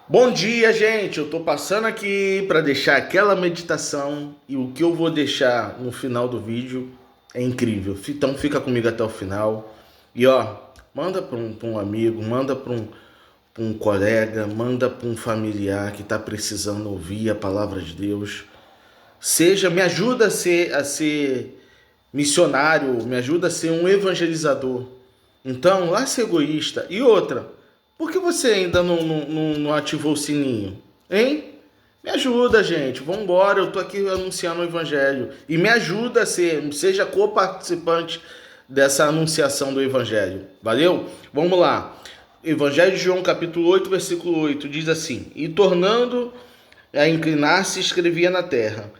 Bom dia, gente. Eu tô passando aqui para deixar aquela meditação e o que eu vou deixar no final do vídeo é incrível. Então fica comigo até o final. E ó, manda para um amigo, manda pra um colega, manda para um familiar que tá precisando ouvir a palavra de Deus. Me ajuda a ser missionário, me ajuda a ser um evangelizador. Então, lá ser egoísta. E outra, por que você ainda não ativou o sininho? Hein? Me ajuda, gente. Vambora, eu tô aqui anunciando o evangelho. E me ajuda seja co-participante dessa anunciação do evangelho. Valeu? Vamos lá. Evangelho de João, capítulo 8, versículo 8, diz assim: E tornando a inclinar-se, escrevia na terra.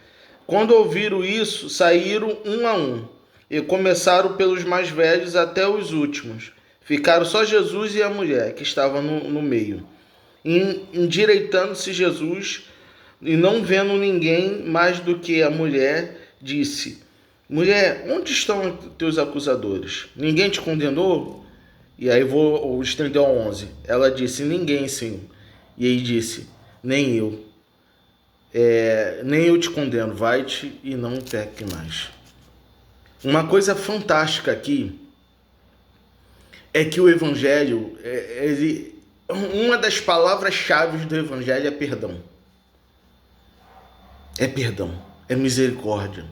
Quando ouviram isso, saíram um a um, e começaram pelos mais velhos até os últimos. Ficaram só Jesus e a mulher, que estava no meio. Endireitando-se Jesus, e não vendo ninguém mais do que a mulher, disse: Mulher, onde estão teus acusadores? Ninguém te condenou? E aí vou estender ao 11. Ela disse: Ninguém, Senhor. E ele disse: Nem eu. Nem eu te condeno, vai-te e não peque mais. Uma coisa fantástica aqui é que o Evangelho, uma das palavras-chave do Evangelho é perdão. É perdão, é misericórdia.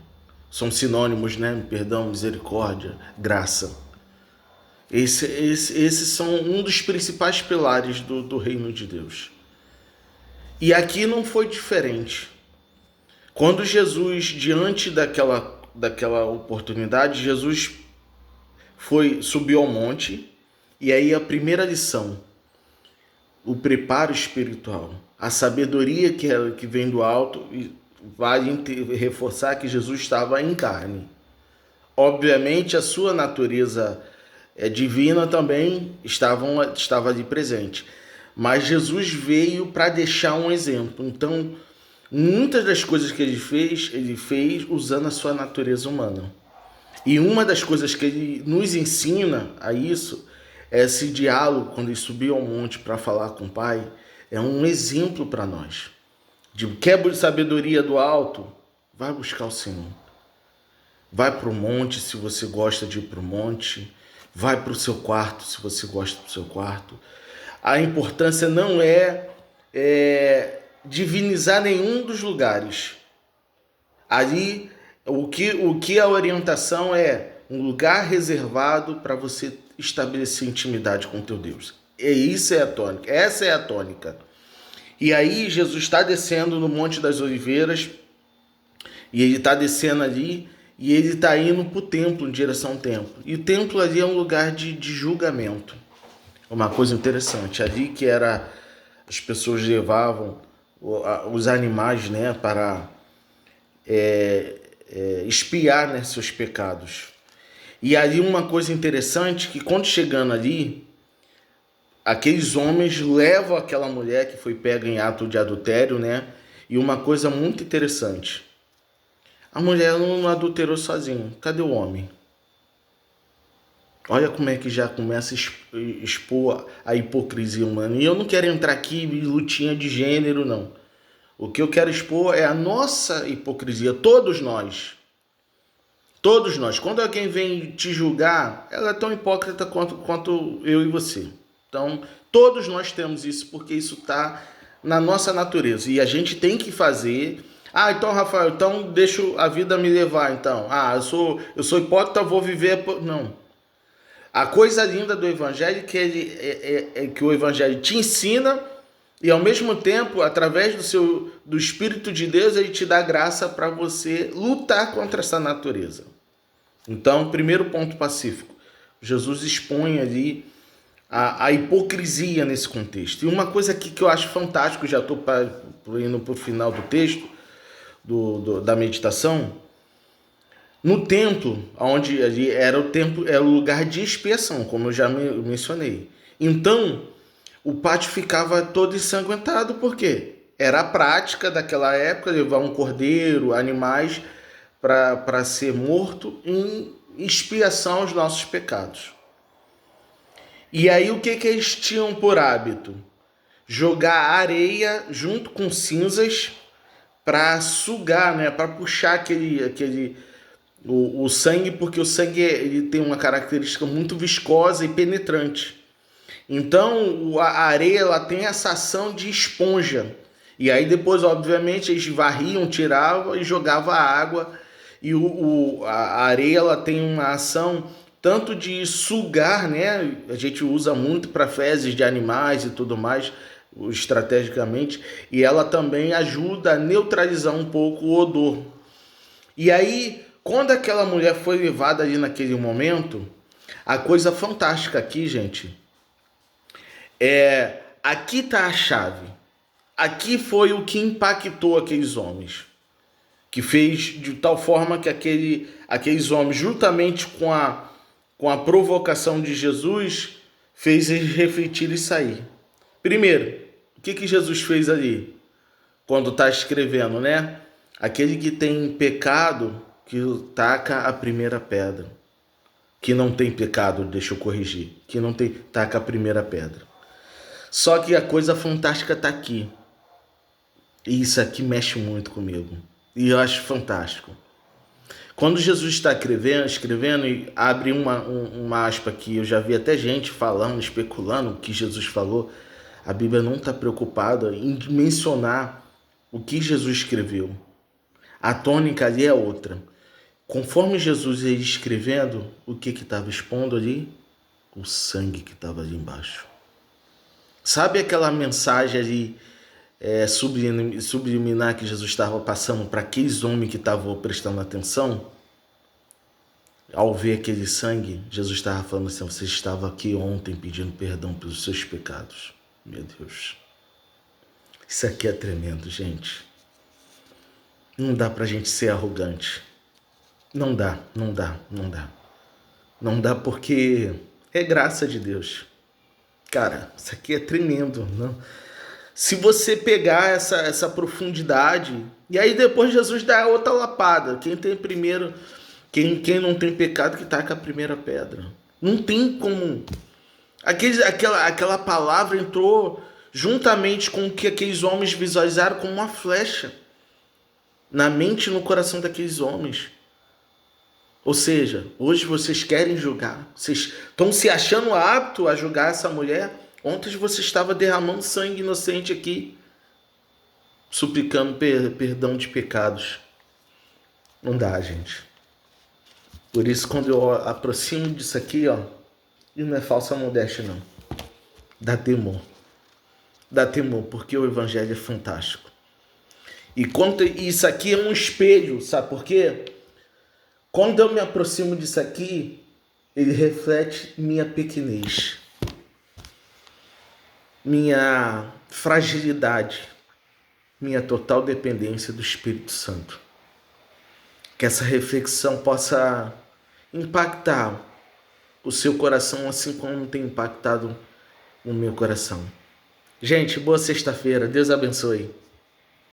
São sinônimos, né? Perdão, misericórdia, graça. Esses são um dos principais pilares do reino de Deus. E aqui não foi diferente. Quando Jesus, diante daquela oportunidade, Jesus subiu ao monte, e aí a primeira lição, o preparo espiritual, a sabedoria que vem do alto, e vale reforçar que Jesus estava em carne. Obviamente a sua natureza divina também estava ali presente, mas Jesus veio para deixar um exemplo. Então, muitas das coisas que ele fez usando a sua natureza humana. E uma das coisas que ele nos ensina a isso é esse diálogo, quando ele subiu ao monte para falar com o Pai, é um exemplo para nós. Quer sabedoria do alto? Vai buscar o Senhor. Vai para o monte se você gosta de ir para o monte. Vai para o seu quarto se você gosta do seu quarto. A importância não é divinizar nenhum dos lugares. Ali, o que a orientação é um lugar reservado para você estabelecer intimidade com teu Deus. E isso é a tônica. Essa é a tônica. E aí Jesus está descendo no Monte das Oliveiras, e ele está descendo ali, e ele está indo para o templo, em direção ao templo. E o templo ali é um lugar de julgamento. Uma coisa interessante, ali que era as pessoas levavam os animais, né, para expiar, né, seus pecados. E ali uma coisa interessante, que quando chegando ali, aqueles homens levam aquela mulher que foi pega em ato de adultério, né? E uma coisa muito interessante, a mulher não adulterou sozinha. Cadê o homem? Olha como é que já começa a expor a hipocrisia humana. E eu não quero entrar aqui em lutinha de gênero, não. O que eu quero expor é a nossa hipocrisia, todos nós. Todos nós. Quando alguém vem te julgar, ela é tão hipócrita quanto eu e você. Então, todos nós temos isso, porque isso está na nossa natureza. E a gente tem que fazer. Ah, então, Rafael, então deixa a vida me levar, então. Ah, eu sou hipócrita, vou viver. Não. A coisa linda do Evangelho é que, que o Evangelho te ensina e, ao mesmo tempo, através do Espírito de Deus, ele te dá graça para você lutar contra essa natureza. Então, primeiro ponto pacífico. Jesus expõe ali a hipocrisia nesse contexto. E uma coisa aqui que eu acho fantástico, já estou indo para o final do texto, da meditação. No templo, onde ali era o templo, era o lugar de expiação, como eu já mencionei. Então, o pátio ficava todo ensanguentado, por quê? Era a prática daquela época levar um cordeiro, animais, para ser morto em expiação aos nossos pecados. E aí o que eles tinham por hábito? jogar areia junto com cinzas para sugar, né, para puxar o sangue, porque o sangue ele tem uma característica muito viscosa e penetrante. Então a areia ela tem essa ação de esponja. E aí depois, obviamente, eles varriam, tiravam e jogavam a água. E a areia ela tem uma ação tanto de sugar, né? A gente usa muito para fezes de animais e tudo mais, estrategicamente. E ela também ajuda a neutralizar um pouco o odor. E aí, quando aquela mulher foi levada ali naquele momento, a coisa fantástica aqui, gente, aqui tá a chave. Aqui foi o que impactou aqueles homens, que fez de tal forma que aqueles homens, juntamente com a provocação de Jesus, fez eles refletirem e sair. Primeiro, o que Jesus fez ali? Quando está escrevendo, né? Aquele que tem pecado, que taca a primeira pedra. Que não tem pecado, deixa eu corrigir. Que não tem, taca a primeira pedra. Só que a coisa fantástica está aqui. E isso aqui mexe muito comigo. E eu acho fantástico. Quando Jesus está escrevendo e abre uma aspa que eu já vi até gente falando, especulando o que Jesus falou, a Bíblia não está preocupada em mencionar o que Jesus escreveu. A tônica ali é outra. Conforme Jesus ia escrevendo, o que estava expondo ali? O sangue que estava ali embaixo. Sabe aquela mensagem ali subliminar que Jesus estava passando para aqueles homens que estavam prestando atenção? Ao ver aquele sangue, Jesus estava falando assim: você estava aqui ontem pedindo perdão pelos seus pecados. Meu Deus. Isso aqui é tremendo, gente. Não dá pra gente ser arrogante. Não dá. Não dá porque é graça de Deus. Cara, isso aqui é tremendo, não? Se você pegar essa profundidade, e aí depois Jesus dá outra lapada. Quem tem primeiro, quem não tem pecado, que taca a primeira pedra. Não tem como. Aquela palavra entrou juntamente com o que aqueles homens visualizaram como uma flecha na mente e no coração daqueles homens. Ou seja, hoje vocês querem julgar, vocês estão se achando apto a julgar essa mulher. Ontem você estava derramando sangue inocente aqui, suplicando perdão de pecados. Não dá, gente. Por isso, quando eu aproximo disso aqui, ó, e não é falsa modéstia, não. Dá temor. Dá temor, porque o evangelho é fantástico. E isso aqui é um espelho, sabe por quê? Quando eu me aproximo disso aqui, ele reflete minha pequenez, minha fragilidade, minha total dependência do Espírito Santo. Que essa reflexão possa impactar o seu coração assim como tem impactado o meu coração. Gente, boa sexta-feira. Deus abençoe.